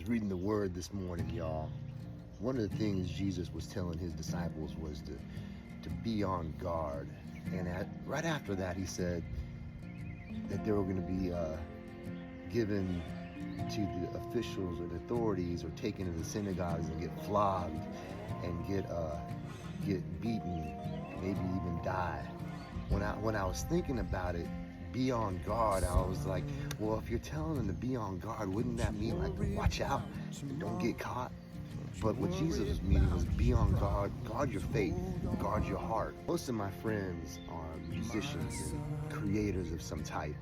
was reading the Word this morning, y'all. One of the things Jesus was telling his disciples was to be on guard. And right after that, he said that they were going to be given to the officials or the authorities, or taken to the synagogues and get flogged and get beaten, maybe even die. When I was thinking about it, be on guard, I was like, well, if you're telling them to be on guard, wouldn't that mean like watch out and don't get caught? But what Jesus was meaning was be on guard, guard your faith, guard your heart. Most of my friends are musicians and creators of some type.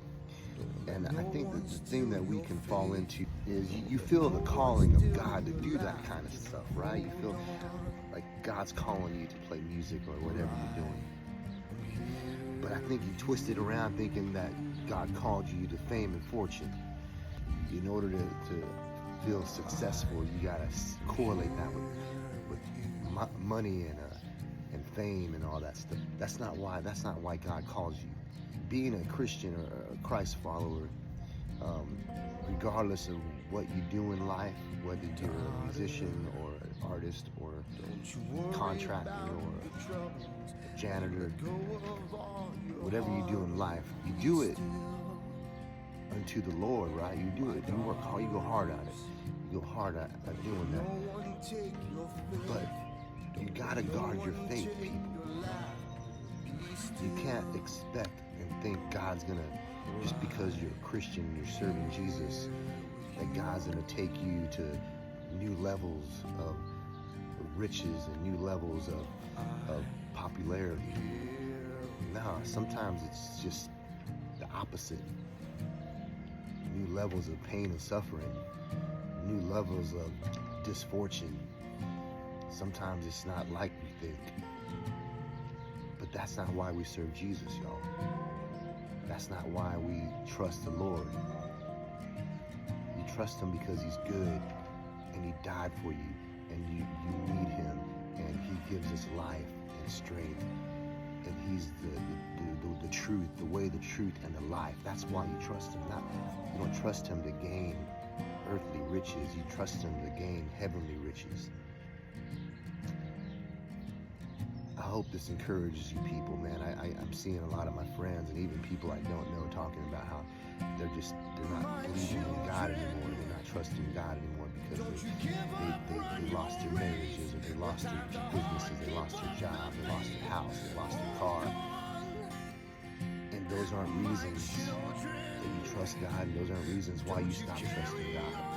And I think that the thing that we can fall into is you feel the calling of God to do that kind of stuff, right? You feel like God's calling you to play music or whatever you're doing. But I think you twist it around thinking that God called you to fame and fortune. In order to feel successful, you gotta correlate that with money and fame and all that stuff. That's not why God calls you. Being a Christian or a Christ follower, regardless of what you do in life, whether you're a musician or an artist or a contractor or a janitor, whatever you do in life, you do it unto the Lord, right? You do it. You work hard. You go hard at it. You go hard at doing that. But you gotta guard your faith, people. You can't expect and think God's gonna, just because you're a Christian, you're serving Jesus, that God's gonna take you to new levels of riches and new levels of popularity. No, sometimes it's just the opposite. New levels of pain and suffering, new levels of misfortune. Sometimes it's not like we think. But that's not why we serve Jesus, y'all. That's not why we trust the Lord. You trust him because he's good and he died for you, and you need him, and he gives us life and strength, and he's the truth, the way, the truth, and the life. That's why you trust him. You don't trust him to gain earthly riches. You trust him to gain heavenly riches. I hope this encourages you people, man. I'm seeing a lot of my friends and even people I don't know talking about how they're not believing in God anymore. They're not trusting God anymore because they lost their marriages, or they lost their businesses, they lost their job, they lost their house, they lost their car. And those aren't reasons that you trust God, and those aren't reasons why you stop trusting God.